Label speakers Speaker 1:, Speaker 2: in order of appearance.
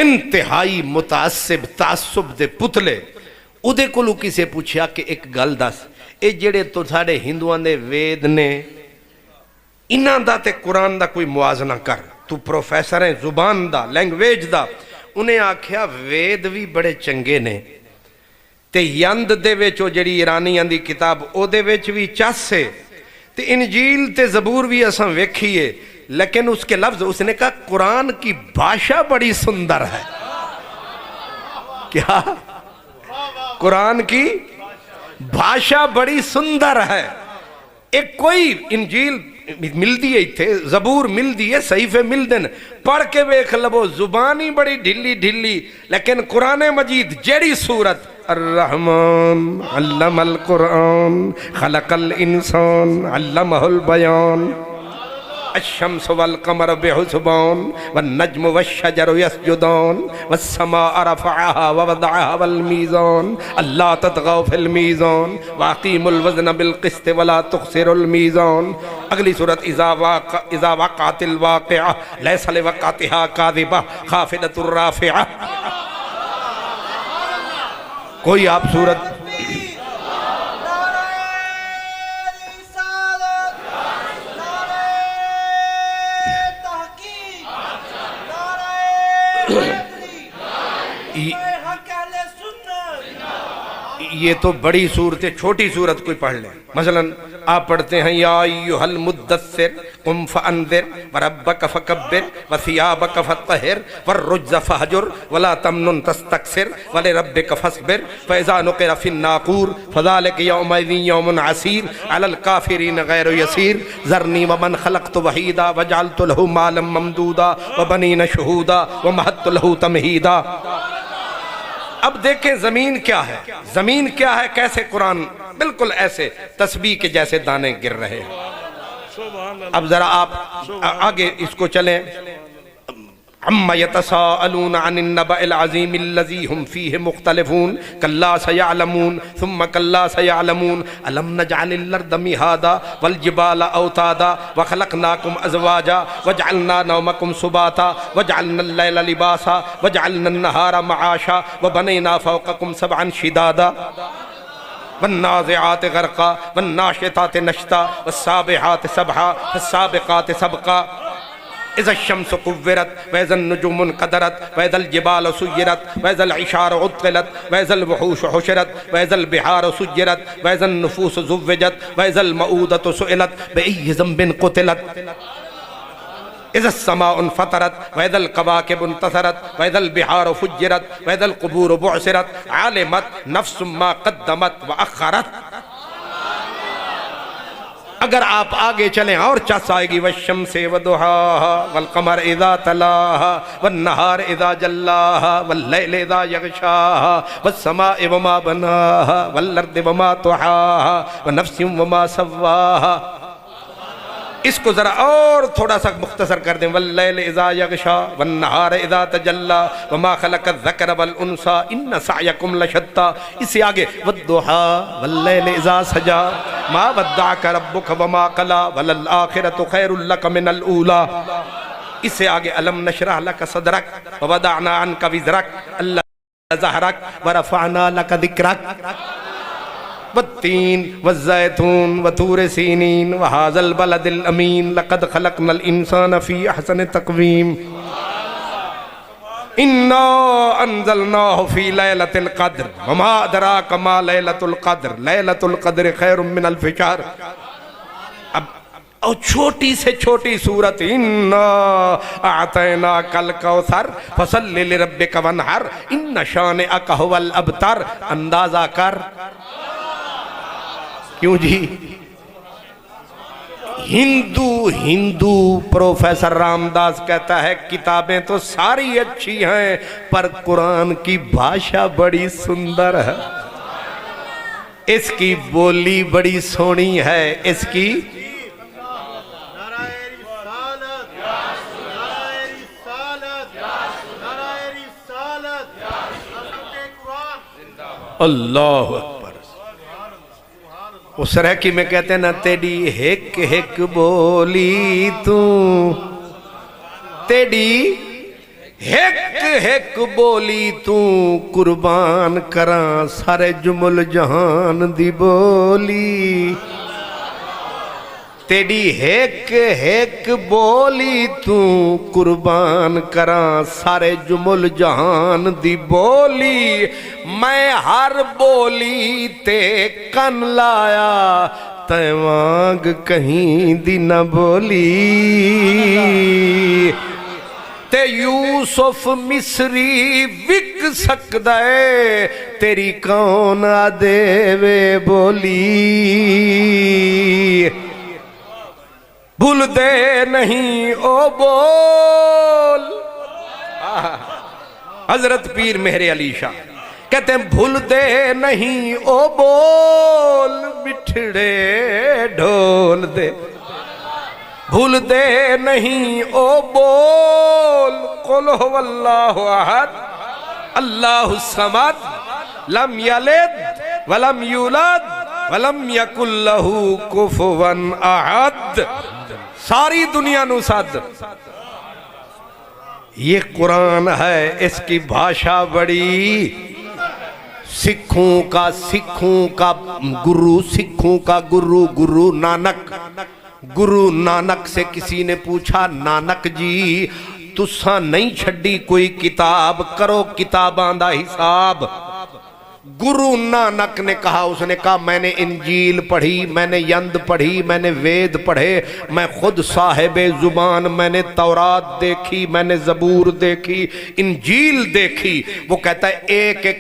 Speaker 1: انتہائی متعصب تعصب دے پتلے اودے کولو کسے پوچھیا کہ ایک گل دس اے جڑے تو ساڑے ہندوان دے وید نے انہاں دا تے قرآن دا کوئی موازنہ کر، تو پروفیسر ہیں زبان دا لینگویج دا. انہیں آکھیا وید بھی بڑے چنگے نے تے یند دے وچو جڑی ایرانیاں دی کتاب او دے وچ بھی چاسے تے انجیل تے زبور بھی اساں ویکھیے، لیکن اس کے لفظ اس نے کہا قرآن کی بھاشا بڑی سندر ہے. کیا؟ قرآن کی بھاشا بڑی سندر ہے. ایک کوئی انجیل مل دیئے تھے، زبور مل دیئے، صحیفے مل دن، پڑھ کے بیک لبو زبانی بڑی ڈھلی ڈھلی، لیکن قرآن مجید جیڑی سورت الرحمن علم القرآن خلق الانسان علمہ البیان الشمس والقمر بحسبان والنجم والشجر يسجدان والسماء رفعها ووضعها والميزان اللہ تطغوا في الميزان واقيموا الوزن بالقسط ولا تخسروا الميزان. اگلی صورت اذا وقعت الواقعہ ليس لوقعتها كاذبہ خافضۃ الرافعہ. کوئی آپ صورت یہ تو بڑی صورت ہے، چھوٹی صورت کوئی پڑھ لیں. مثلا آپ پڑھتے ہیں یا ایھا المدثر قم فانذر وربک فکبر وثیابک فطہر والرجز فہجر ولا تمنن تستکثر ولربک فاصبر فاذا نقر فی الناقور فذلک یومئذ یوم عسیر علی الکافرین غیر یسیر ذرنی ومن خلقت وحیدا وجعلت له مالا ممدودا وبنین شہودا ومہدت له تمہیدا. اب دیکھیں زمین کیا ہے، زمین کیا ہے، کیسے قرآن بالکل ایسے تسبیح کے جیسے دانے گر رہے ہیں. اب ذرا آپ آگے اس کو چلیں. عما يتساءلون عن النبأ العظيم الذي هم فيه مختلفون كلا سيعلمون ثم كلا سيعلمون ألم نجعل الأرض مهادا والجبال أوتادا وخلقناكم أزواجا وجعلنا نومكم سباتا وجعلنا الليل لباسا وجعلنا النهار معاشا وبنينا فوقكم سبعا شدادا والنازعات غرقا والناشطات نشطا والسابحات سبحا فالسابقات سبقا اذا الشمس قورت واذا النجوم انقدرت واذا الجبال سيرت واذا العشار عطلت واذا الوحوش حشرت واذا البحار سجرت واذا النفوس زوجت واذا الموءودة سئلت بأي ذنب قتلت اذا السماء انفطرت واذا الكواكب انتثرت واذا البحار فجرت واذا القبور بعثرت علمت نفس ما قدمت واخرت. اگر آپ آگے چلیں اور چس آئے گی والشمس وضحاها والقمر اذا تلاها والنهار اذا جلاها واللیل اذا یغشاها والسماء وما بناها والارض وما طحاها ونفس وما سواها. اس کو ذرا اور تھوڑا سا مختصر کر دیں. واللیل اذا یغشا والنہار اذا تجلا وما خلق الذکر والانثى ان سعیکم لشتی. اس سے آگے والضحى واللیل اذا سجا ما ودعک ربک وما قلا وللآخرۃ خیر لک من الاولی. اس سے آگے الم نشرح لک صدرک ووضعنا عنک وزرک الذی ظہرک ورفعنا لک ذکرک والتین والزیتون وطور سینین وہذا البلد الامین لقد خلقنا الانسان فی احسن تقویم انا انزلناہ فی لیلۃ القدر وما ادراک ما لیلۃ القدر لیلۃ القدر خیر من الف شہر. اب اور چھوٹی سے چھوٹی صورت انا اعطیناک الکوثر فصل لربک وانحر ان شانئک هو الابتر. اندازہ کر کیوں جی ہندو پروفیسر رامداس کہتا ہے کتابیں تو ساری اچھی ہیں پر قرآن کی بھاشا بڑی سندر ہے، اس کی بولی بڑی سونی ہے، اس کی اللہ اکبر. اس سرحکی میں کہتے ہیں نا تیری ہک ہک بولی تو تیری ایک ایک بولی تو قربان کراں سارے جمل جہان دی بولی تیری ایک ایک بولی تو قربان کراں سارے جمل جہان دی بولی میں ہر بولی تے کن لایا تے وانگ کہیں دی نہ بولی تے یوسف مصری وک سکدا ہے تیری کون آدے وے بولی بھول دے نہیں او بول حضرت پیر مہر علی شاہ کہتے ہیں بھول دے نہیں او بول مٹھڑے ڈھول دے بھول دے نہیں او بول قل هو اللہ احد اللہ الصمد لم یلد ولم یولد ولم یکن لہ کفوا احد ساری دنیا نو سد یہ قرآن ہے اس کی بھاشا بڑی سکھوں کا گرو گرو نانک سے کسی نے پوچھا نانک جی تساں نہیں چھڈی کوئی کتاب کرو کتاباں دا حساب گرو نانک نے کہا اس نے کہا میں نے انجیل پڑھی میں نے یند پڑھی میں نے وید پڑھے میں خود صاحب زبان میں نے تورات دیکھی میں نے زبور دیکھی انجیل دیکھی وہ کہتا ہے ایک ایک